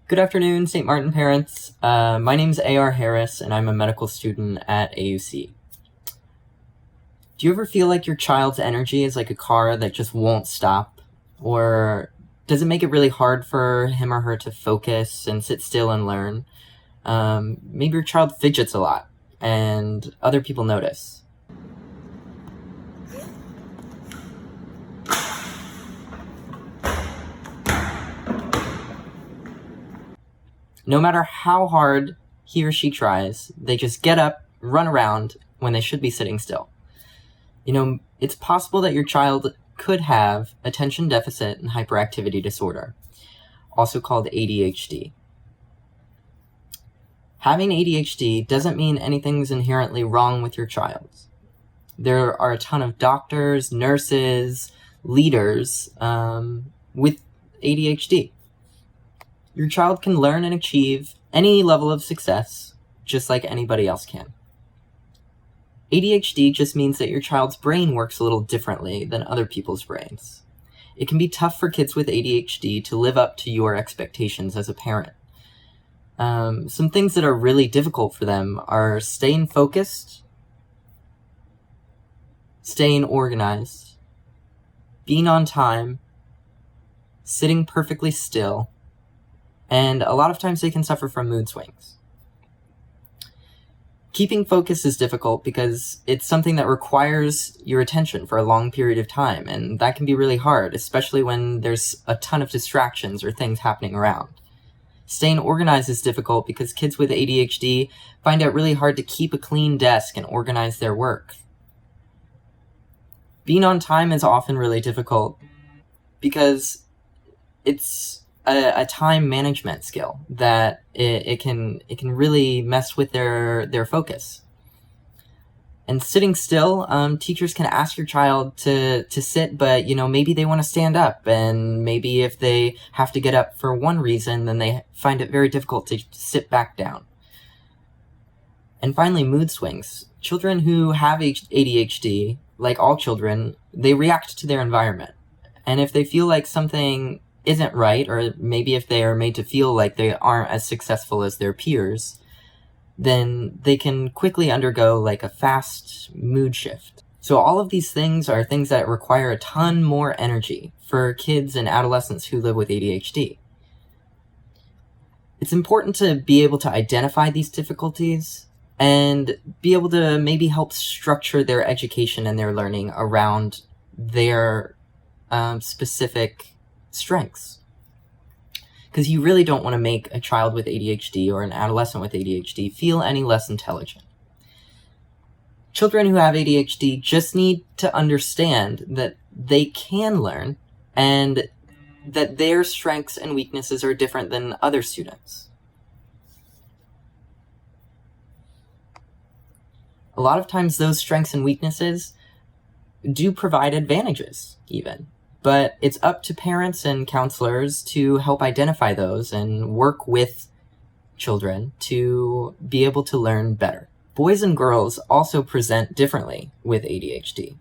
Good afternoon, St. Martin parents. My name's A.R. Harris, and I'm a medical student at AUC. Do you ever feel like your child's energy is like a car that just won't stop? Or does it make it really hard for him or her to focus and sit still and learn? Maybe your child fidgets a lot, and other people notice. No matter how hard he or she tries, they just get up, run around when they should be sitting still. It's possible that your child could have attention deficit and hyperactivity disorder, also called ADHD. Having ADHD doesn't mean anything's inherently wrong with your child. There are a ton of doctors, nurses, leaders with ADHD. Your child can learn and achieve any level of success, just like anybody else can. ADHD just means that your child's brain works a little differently than other people's brains. It can be tough for kids with ADHD to live up to your expectations as a parent. Some things that are really difficult for them are staying focused, staying organized, being on time, sitting perfectly still, and a lot of times they can suffer from mood swings. Keeping focus is difficult because it's something that requires your attention for a long period of time, and that can be really hard, especially when there's a ton of distractions or things happening around. Staying organized is difficult because kids with ADHD find it really hard to keep a clean desk and organize their work. Being on time is often really difficult because it's a time management skill that it can really mess with their focus. And sitting still, teachers can ask your child to sit, but maybe they want to stand up, and maybe if they have to get up for one reason, then they find it very difficult to sit back down. And finally, mood swings. Children who have ADHD, like all children, they react to their environment. And if they feel like something isn't right, or maybe if they are made to feel like they aren't as successful as their peers, then they can quickly undergo like a fast mood shift. So all of these things are things that require a ton more energy for kids and adolescents who live with ADHD. It's important to be able to identify these difficulties and be able to maybe help structure their education and their learning around their specific strengths. Because you really don't want to make a child with ADHD or an adolescent with ADHD feel any less intelligent. Children who have ADHD just need to understand that they can learn and that their strengths and weaknesses are different than other students. A lot of times those strengths and weaknesses do provide advantages, even. But it's up to parents and counselors to help identify those and work with children to be able to learn better. Boys and girls also present differently with ADHD.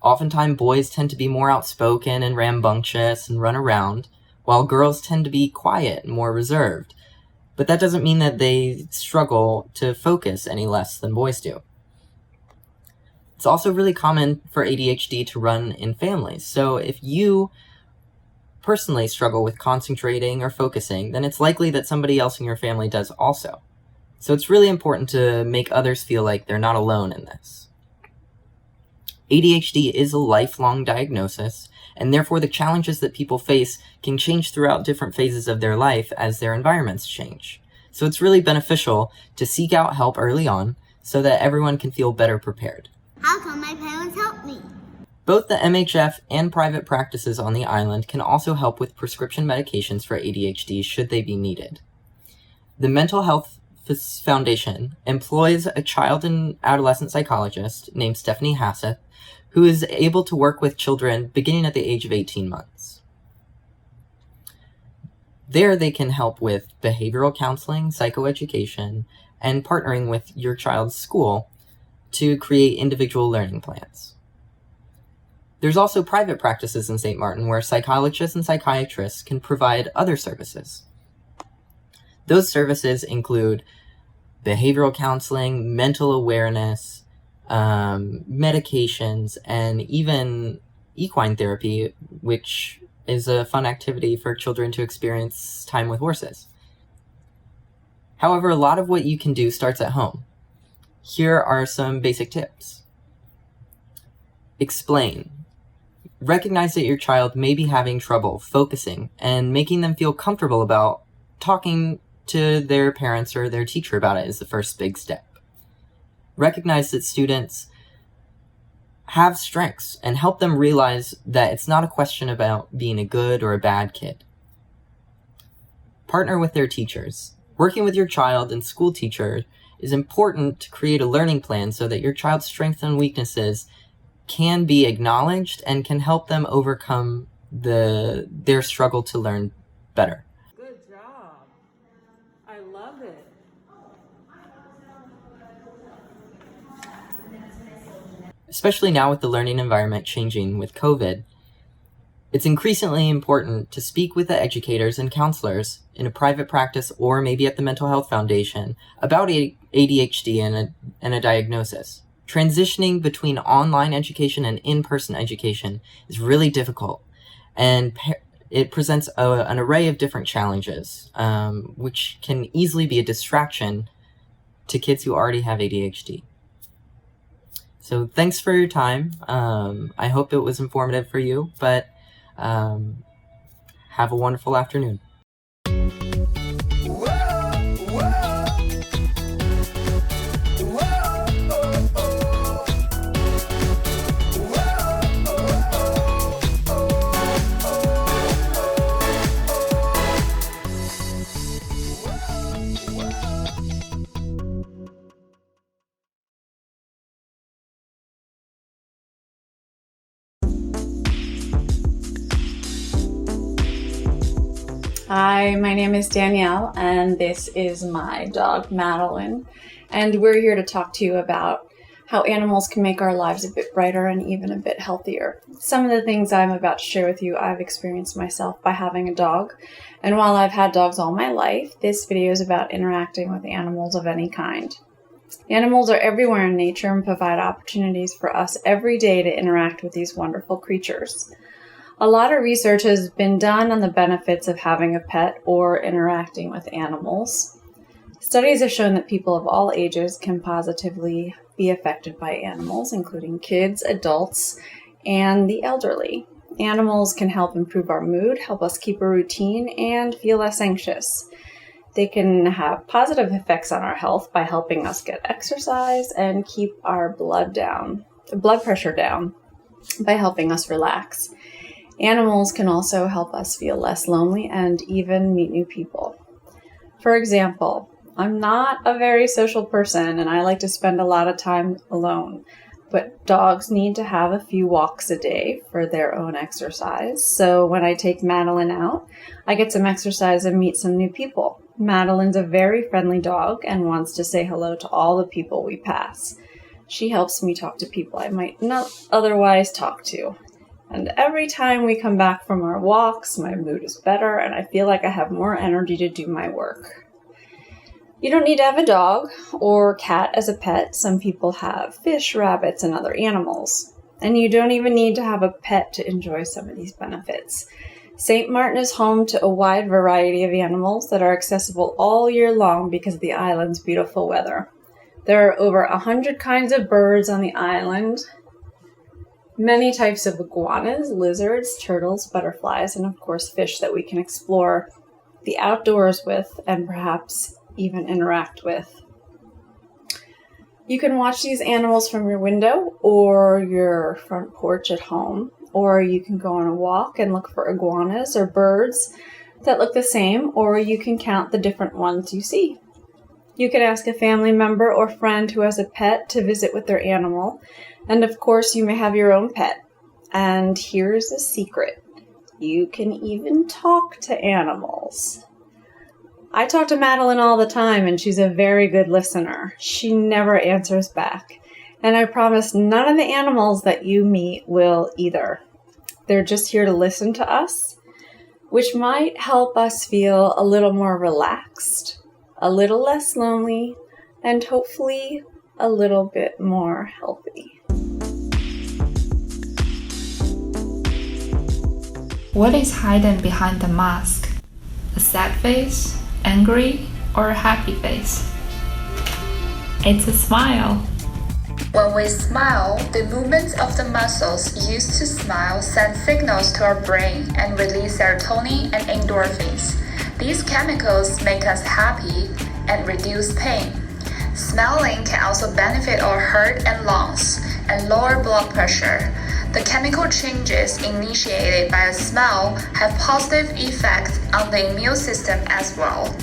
Oftentimes, boys tend to be more outspoken and rambunctious and run around, while girls tend to be quiet and more reserved. But that doesn't mean that they struggle to focus any less than boys do. It's also really common for ADHD to run in families. So if you personally struggle with concentrating or focusing, then it's likely that somebody else in your family does also. So it's really important to make others feel like they're not alone in this. ADHD is a lifelong diagnosis, and therefore the challenges that people face can change throughout different phases of their life as their environments change. So it's really beneficial to seek out help early on so that everyone can feel better prepared. How can my parents help me? Both the MHF and private practices on the island can also help with prescription medications for ADHD should they be needed. The Mental Health Foundation employs a child and adolescent psychologist named Stephanie Hasseth, who is able to work with children beginning at the age of 18 months. There they can help with behavioral counseling, psychoeducation, and partnering with your child's school to create individual learning plans. There's also private practices in St. Martin where psychologists and psychiatrists can provide other services. Those services include behavioral counseling, mental awareness, medications, and even equine therapy, which is a fun activity for children to experience time with horses. However, a lot of what you can do starts at home. Here are some basic tips. Explain. Recognize that your child may be having trouble focusing and making them feel comfortable about talking to their parents or their teacher about it is the first big step. Recognize that students have strengths and help them realize that it's not a question about being a good or a bad kid. Partner with their teachers. Working with your child and school teacher is important to create a learning plan so that your child's strengths and weaknesses can be acknowledged and can help them overcome their struggle to learn better. Good job. I love it. Especially now with the learning environment changing with COVID, it's increasingly important to speak with the educators and counselors in a private practice or maybe at the Mental Health Foundation about ADHD and a diagnosis. Transitioning between online education and in-person education is really difficult, and it presents an array of different challenges, which can easily be a distraction to kids who already have ADHD. So thanks for your time. I hope it was informative for you, but have a wonderful afternoon. Hi, my name is Danielle, and this is my dog, Madeline, and we're here to talk to you about how animals can make our lives a bit brighter and even a bit healthier. Some of the things I'm about to share with you, I've experienced myself by having a dog, and while I've had dogs all my life, this video is about interacting with animals of any kind. Animals are everywhere in nature and provide opportunities for us every day to interact with these wonderful creatures. A lot of research has been done on the benefits of having a pet or interacting with animals. Studies have shown that people of all ages can positively be affected by animals, including kids, adults, and the elderly. Animals can help improve our mood, help us keep a routine, and feel less anxious. They can have positive effects on our health by helping us get exercise and keep our blood pressure down by helping us relax. Animals can also help us feel less lonely and even meet new people. For example, I'm not a very social person and I like to spend a lot of time alone, but dogs need to have a few walks a day for their own exercise. So when I take Madeline out, I get some exercise and meet some new people. Madeline's a very friendly dog and wants to say hello to all the people we pass. She helps me talk to people I might not otherwise talk to. And every time we come back from our walks, my mood is better and I feel like I have more energy to do my work. You don't need to have a dog or cat as a pet. Some people have fish, rabbits, and other animals. And you don't even need to have a pet to enjoy some of these benefits. St. Martin is home to a wide variety of animals that are accessible all year long because of the island's beautiful weather. There are over 100 kinds of birds on the island, many types of iguanas, lizards, turtles, butterflies, and of course fish that we can explore the outdoors with and perhaps even interact with. You can watch these animals from your window or your front porch at home, or you can go on a walk and look for iguanas or birds that look the same, or you can count the different ones you see. You can ask a family member or friend who has a pet to visit with their animal. And of course, you may have your own pet. And here's a secret. You can even talk to animals. I talk to Madeline all the time, and she's a very good listener. She never answers back. And I promise none of the animals that you meet will either. They're just here to listen to us. which might help us feel a little more relaxed, a little less lonely, and hopefully a little bit more healthy. What is hidden behind the mask? A sad face, angry, or a happy face? It's a smile. When we smile, the movements of the muscles used to smile send signals to our brain and release serotonin and endorphins. These chemicals make us happy and reduce pain. Smiling can also benefit our heart and lungs and lower blood pressure. The chemical changes initiated by a smile have positive effects on the immune system as well.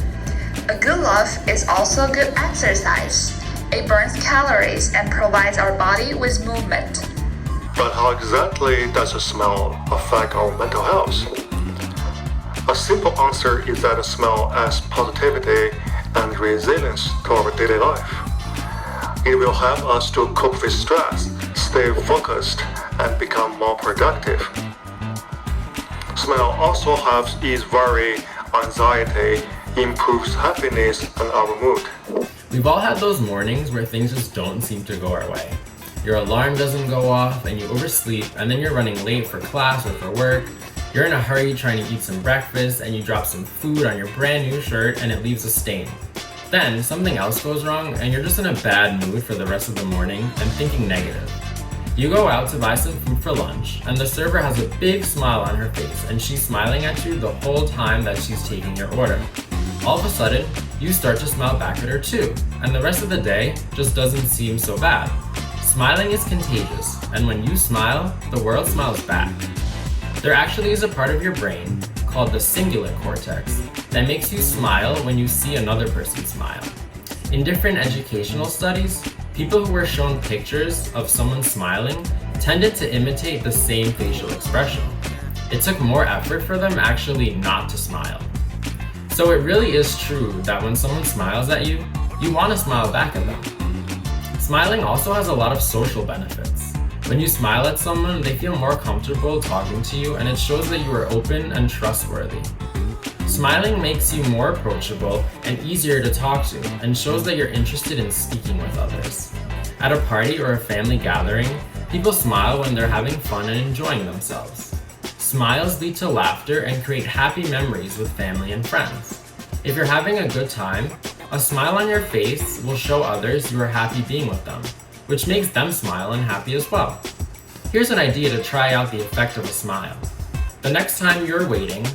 A good laugh is also good exercise. It burns calories and provides our body with movement. But how exactly does a smile affect our mental health? A simple answer is that a smile adds positivity and resilience to our daily life. It will help us to cope with stress, stay focused, and become more productive. Smile also helps ease worry, anxiety, improves happiness and our mood. We've all had those mornings where things just don't seem to go our way. Your alarm doesn't go off and you oversleep, and then you're running late for class or for work. You're in a hurry trying to eat some breakfast and you drop some food on your brand new shirt and it leaves a stain. Then something else goes wrong and you're just in a bad mood for the rest of the morning and thinking negative. You go out to buy some food for lunch and the server has a big smile on her face and she's smiling at you the whole time that she's taking your order. All of a sudden, you start to smile back at her too, and the rest of the day just doesn't seem so bad. Smiling is contagious, and when you smile, the world smiles back. There actually is a part of your brain called the cingulate cortex that makes you smile when you see another person smile. In different educational studies, people who were shown pictures of someone smiling tended to imitate the same facial expression. It took more effort for them actually not to smile. So it really is true that when someone smiles at you, you want to smile back at them. Smiling also has a lot of social benefits. When you smile at someone, they feel more comfortable talking to you and it shows that you are open and trustworthy. Smiling makes you more approachable and easier to talk to and shows that you're interested in speaking with others. At a party or a family gathering, people smile when they're having fun and enjoying themselves. Smiles lead to laughter and create happy memories with family and friends. If you're having a good time, a smile on your face will show others you are happy being with them, which makes them smile and happy as well. Here's an idea to try out the effect of a smile. The next time you're waiting,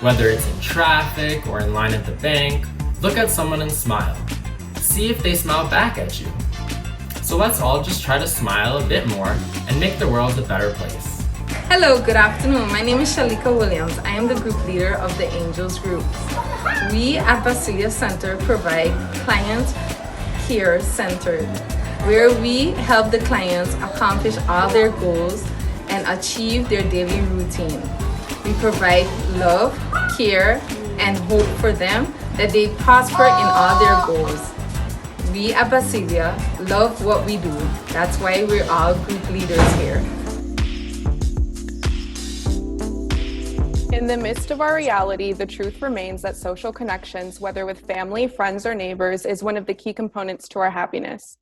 whether it's in traffic or in line at the bank, look at someone and smile. See if they smile back at you. So let's all just try to smile a bit more and make the world a better place. Hello, good afternoon. My name is Shalika Williams. I am the group leader of the Angels group. We at Basilia Center provide client care centered, where we help the clients accomplish all their goals and achieve their daily routine. We provide love, care, and hope for them that they prosper in all their goals. We at Basilia love what we do. That's why we're all group leaders here. In the midst of our reality, the truth remains that social connections, whether with family, friends, or neighbors, is one of the key components to our happiness.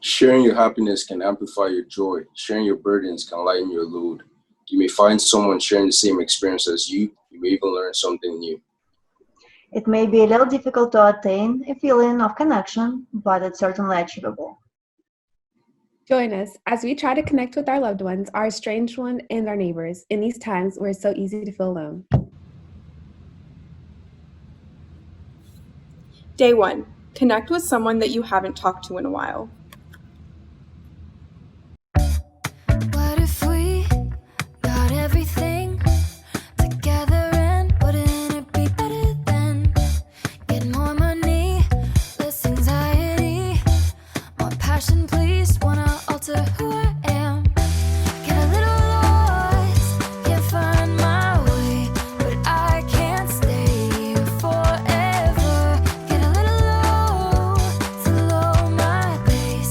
Sharing your happiness can amplify your joy. Sharing your burdens can lighten your load. You may find someone sharing the same experience as you. You may even learn something new. It may be a little difficult to attain a feeling of connection, but it's certainly achievable. Join us as we try to connect with our loved ones, our estranged ones, and our neighbors in these times where it's so easy to feel alone. Day 1. Connect with someone that you haven't talked to in a while. What if we got everything together, and wouldn't it be better then? Get more money, less anxiety, more passion, please. Wanna alter who I am. Get a little lost, can't find my way, but I can't stay here forever. Get a little low to low my pace.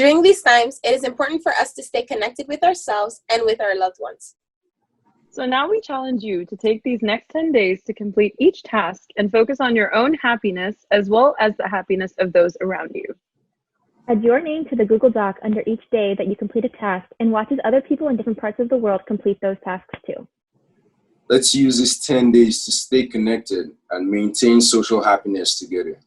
During these times, it is important for us to stay connected with ourselves and with our loved ones. So now we challenge you to take these next 10 days to complete each task and focus on your own happiness as well as the happiness of those around you. Add your name to the Google Doc under each day that you complete a task and watch as other people in different parts of the world complete those tasks too. Let's use these 10 days to stay connected and maintain social happiness together.